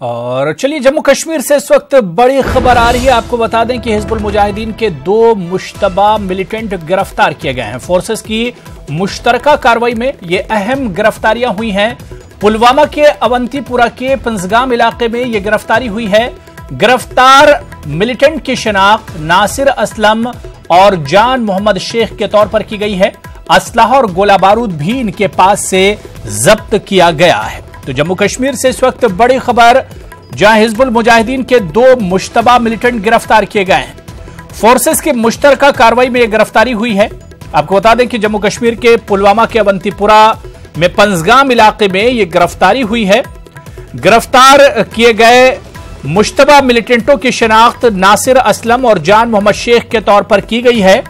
और चलिए जम्मू कश्मीर से इस वक्त बड़ी खबर आ रही है। आपको बता दें कि हिजबुल मुजाहिदीन के 2 मुश्तबा मिलिटेंट गिरफ्तार किए गए हैं। फोर्सेस की मुश्तरका कार्रवाई में ये अहम गिरफ्तारियां हुई हैं। पुलवामा के अवंतीपुरा के पंजगाम इलाके में ये गिरफ्तारी हुई है। गिरफ्तार मिलिटेंट की शिनाख्त नासिर असलम और जान मोहम्मद शेख के तौर पर की गई है। असलहा और गोला बारूद भी इनके पास से जब्त किया गया है। तो जम्मू कश्मीर से इस वक्त बड़ी खबर, जहां हिजबुल मुजाहिदीन के 2 मुश्तबा मिलिटेंट गिरफ्तार किए गए हैं। फोर्सेस की मुश्तरका कार्रवाई में यह गिरफ्तारी हुई है। आपको बता दें कि जम्मू कश्मीर के पुलवामा के अवंतीपुरा में पंजगाम इलाके में यह गिरफ्तारी हुई है। गिरफ्तार किए गए मुश्तबा मिलिटेंटों की शिनाख्त नासिर असलम और जान मोहम्मद शेख के तौर पर की गई है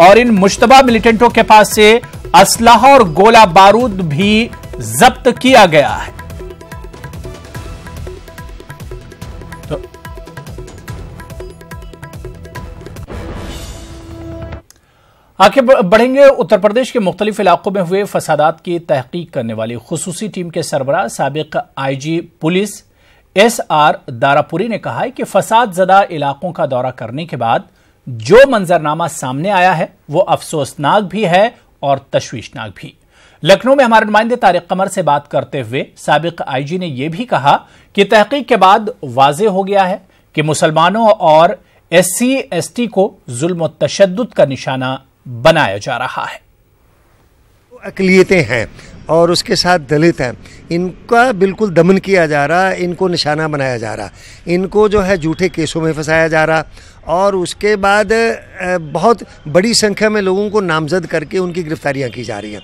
और इन मुश्तबा मिलिटेंटों के पास से असलहा और गोला बारूद भी जब्त किया गया है। आगे बढ़ेंगे। उत्तर प्रदेश के मुख्तलिफ इलाकों में हुए फसादात की तहकीक करने वाली खुसूसी टीम के सरबराह साबिक आईजी पुलिस SR दारापुरी ने कहा है कि फसाद ज़दा इलाकों का दौरा करने के बाद जो मंजरनामा सामने आया है वो अफसोसनाक भी है और तशवीशनाक भी। लखनऊ में हमारे नुमाइंदे तारिक कमर से बात करते हुए साबिक आईजी ने यह भी कहा कि तहकीक के बाद वाज़ेह हो गया है कि मुसलमानों और SC ST को जुल्म और तशद्दुद का निशाना बनाया जा रहा है। अक़लियतें हैं और उसके साथ दलित हैं, इनका बिल्कुल दमन किया जा रहा, इनको निशाना बनाया जा रहा, इनको जो है झूठे केसों में फंसाया जा रहा और उसके बाद बहुत बड़ी संख्या में लोगों को नामजद करके उनकी गिरफ्तारियां की जा रही हैं।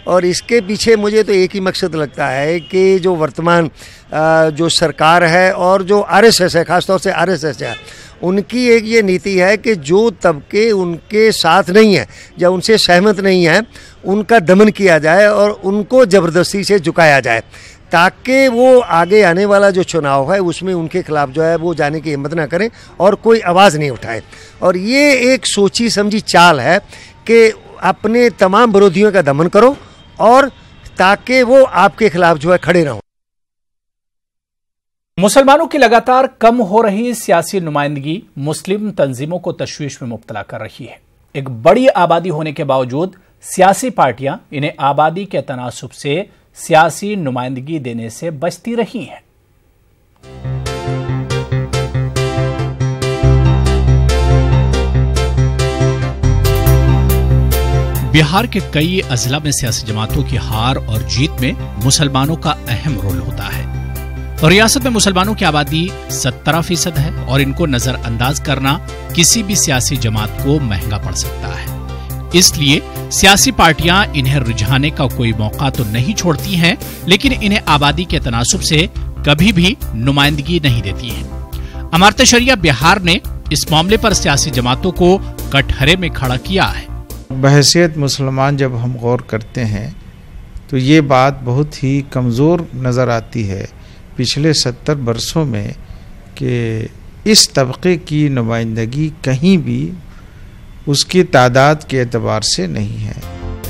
और इसके पीछे मुझे तो एक ही मकसद लगता है कि जो वर्तमान जो सरकार है और जो RSS है, ख़ासतौर से RSS है, उनकी एक ये नीति है कि जो तबके उनके साथ नहीं है या उनसे सहमत नहीं है उनका दमन किया जाए और उनको ज़बरदस्ती से झुकाया जाए ताकि वो आगे आने वाला जो चुनाव है उसमें उनके खिलाफ जो है वो जाने की हिम्मत ना करें और कोई आवाज़ नहीं उठाए। और ये एक सोची समझी चाल है कि अपने तमाम विरोधियों का दमन करो और ताकि वो आपके खिलाफ जो है खड़े ना हो। मुसलमानों की लगातार कम हो रही सियासी नुमाइंदगी मुस्लिम तंजीमों को तशवीश में मुब्तला कर रही है। एक बड़ी आबादी होने के बावजूद सियासी पार्टियां इन्हें आबादी के तनासुब से सियासी नुमाइंदगी देने से बचती रही हैं। बिहार के कई अजला में सियासी जमातों की हार और जीत में मुसलमानों का अहम रोल होता है। रियासत में मुसलमानों की आबादी 17% है और इनको नजरअंदाज करना किसी भी सियासी जमात को महंगा पड़ सकता है। इसलिए सियासी पार्टियां इन्हें रुझाने का कोई मौका तो नहीं छोड़ती हैं, लेकिन इन्हें आबादी के तनासुब से कभी भी नुमाइंदगी नहीं देती हैं। अमारत शरिया बिहार ने इस मामले पर सियासी जमातों को कटघरे में खड़ा किया है। बहैसियत मुसलमान जब हम गौर करते हैं तो ये बात बहुत ही कमज़ोर नज़र आती है पिछले 70 वर्षों में कि इस तबके की नुमाइंदगी कहीं भी उसकी तादाद के एतबार से नहीं है।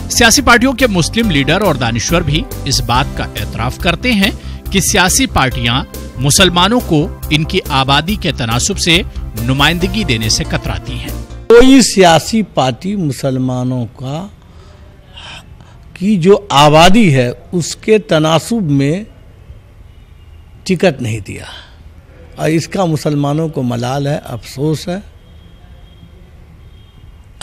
सियासी पार्टियों के मुस्लिम लीडर और दानिश्वर भी इस बात का एतराफ करते हैं कि सियासी पार्टियां मुसलमानों को इनकी आबादी के तनासुब से नुमाइंदगी देने से कतराती हैं। कोई सियासी पार्टी मुसलमानों की जो आबादी है उसके तनासुब में टिकट नहीं दिया और इसका मुसलमानों को मलाल है, अफसोस है।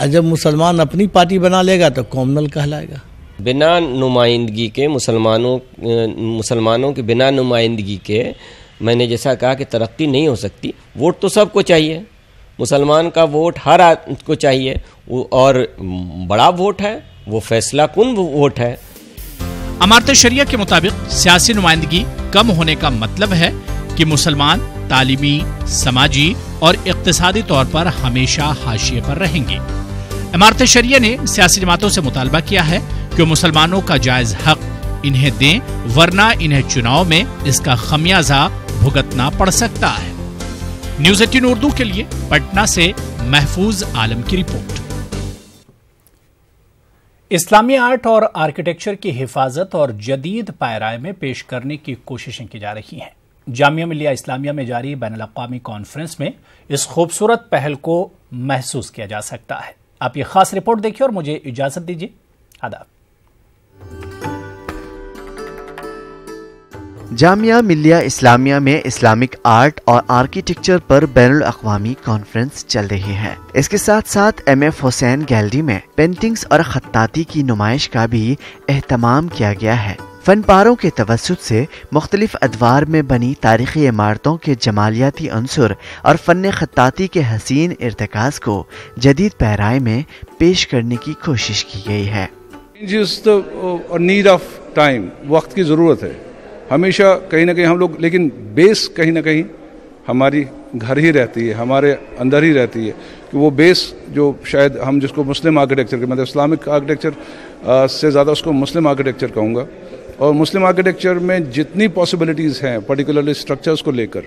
और जब मुसलमान अपनी पार्टी बना लेगा तो कॉमनल कहलाएगा। बिना नुमाइंदगी के मुसलमानों की बिना नुमाइंदगी के मैंने जैसा कहा कि तरक्की नहीं हो सकती। वोट तो सबको चाहिए, मुसलमान का वोट हर आदमी को चाहिए और बड़ा वोट है वो फैसला कुन वोट है। अमारत शरिया के मुताबिक सियासी नुमाइंदगी कम होने का मतलब है कि मुसलमान तालीमी, समाजी और इक्तिसादी तौर पर हमेशा हाशिए पर रहेंगे। इमारत शरिया ने सियासी जमातों से मुतालबा किया है कि मुसलमानों का जायज हक इन्हें दें, वरना इन्हें चुनाव में इसका खमियाजा भुगतना पड़ सकता है। न्यूज़ 18 उर्दू के लिए पटना से महफूज आलम की रिपोर्ट। इस्लामी आर्ट और आर्किटेक्चर की हिफाजत और जदीद पायराए में पेश करने की कोशिशें की जा रही हैं। जामिया मिलिया इस्लामिया में जारी बैनुल-अक़वामी कॉन्फ्रेंस में इस खूबसूरत पहल को महसूस किया जा सकता है। आप ये खास रिपोर्ट देखिए और मुझे इजाजत दीजिए। आदाब। जामिया मिलिया इस्लामिया में इस्लामिक आर्ट और आर्किटेक्चर पर बैनुल-अक़वामी कॉन्फ्रेंस चल रही है। इसके साथ साथ MF हुसैन गैलरी में पेंटिंग्स और खत्ताती की नुमाइश का भी एहतमाम किया गया है। फनपारों के तवस्सुत से मुख्तलिफ अदवार में बनी तारीखी इमारतों के जमालियाती अंसुर और फन खत्ताती के हसीन इर्तिकाज़ को जदीद पैराए में पेश करने की कोशिश की गई है। नीड ऑफ टाइम, वक्त की ज़रूरत है हमेशा कहीं ना कहीं हम लोग, लेकिन बेस कहीं ना कहीं हमारी घर ही रहती है, हमारे अंदर ही रहती है कि वो बेस जो शायद हम जिसको मुस्लिम आर्किटेक्चर के, मतलब इस्लामिक आर्किटेक्चर से ज़्यादा उसको मुस्लिम आर्किटेक्चर कहूँगा। और मुस्लिम आर्किटेक्चर में जितनी पॉसिबिलिटीज़ हैं पर्टिकुलरली स्ट्रक्चर्स को लेकर,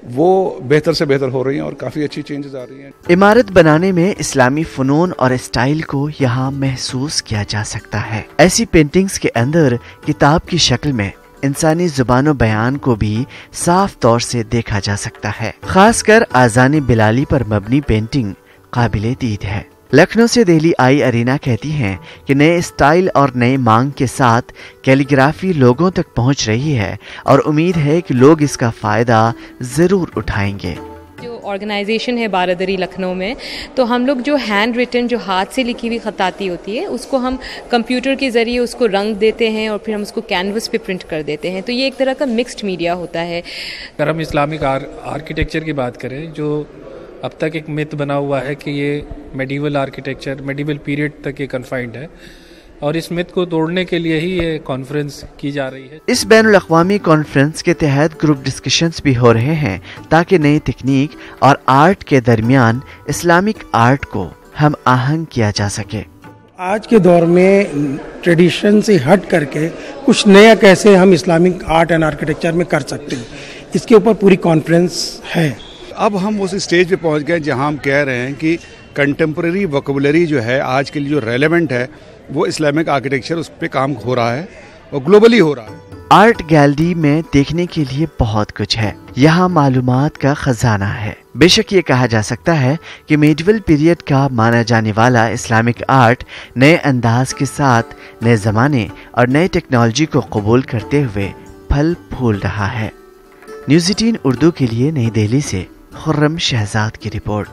वो बेहतर से बेहतर हो रही हैं और काफ़ी अच्छी चेंजेस आ रही हैं। इमारत बनाने में इस्लामी फ़नून और स्टाइल को यहाँ महसूस किया जा सकता है। ऐसी पेंटिंग्स के अंदर किताब की शक्ल में इंसानी जुबान और बयान को भी साफ तौर से देखा जा सकता है। खासकर आज़ान बिलाली पर मबनी पेंटिंग काबिले दीद है। लखनऊ से दिल्ली आई अरीना कहती हैं कि नए स्टाइल और नए मांग के साथ कैलीग्राफी लोगों तक पहुंच रही है और उम्मीद है कि लोग इसका फायदा जरूर उठाएंगे। जो ऑर्गेनाइजेशन है बारादरी लखनऊ में, तो हम लोग जो हैंड रिटन, जो हाथ से लिखी हुई खत्ताती होती है, उसको हम कंप्यूटर के ज़रिए उसको रंग देते हैं और फिर हम उसको कैनवस पे प्रिंट कर देते हैं। तो ये एक तरह का मिक्स्ड मीडिया होता है। अगर हम इस्लामिक आर्किटेक्चर की बात करें, जो अब तक एक मिथ बना हुआ है कि ये मेडिवल आर्किटेक्चर, मेडिवल पीरियड तक ये कन्फाइंड है, और इस मिथ को तोड़ने के लिए ही ये कॉन्फ्रेंस की जा रही है। इस बैनुल-अक़वामी कॉन्फ्रेंस के तहत ग्रुप डिस्कशंस भी हो रहे हैं ताकि नई तकनीक और आर्ट के दरमियान इस्लामिक आर्ट को हम आहंग किया जा सके। आज के दौर में ट्रेडिशन से हट करके कुछ नया कैसे हम इस्लामिक आर्ट एंड आर्किटेक्चर में कर सकते हैं, इसके ऊपर पूरी कॉन्फ्रेंस है। अब हम उस स्टेज पे पहुंच गए जहां हम कह रहे हैं कि कंटेम्प्रेरी वोकैबुलरी जो है आज के लिए जो रेलेवेंट है वो इस्लामिक आर्किटेक्चर, उस पे काम हो रहा है और ग्लोबली हो रहा है। आर्ट गैलरी में देखने के लिए बहुत कुछ है। यहाँ मालूमात का खजाना है। बेशक ये कहा जा सकता है कि मेडिवल पीरियड का माना जाने वाला इस्लामिक आर्ट नए अंदाज के साथ नए जमाने और नए टेक्नोलॉजी को कबूल करते हुए फल फूल रहा है। न्यूज़ 18 उर्दू के लिए नई दिल्ली से खुर्रम शहजाद की रिपोर्ट।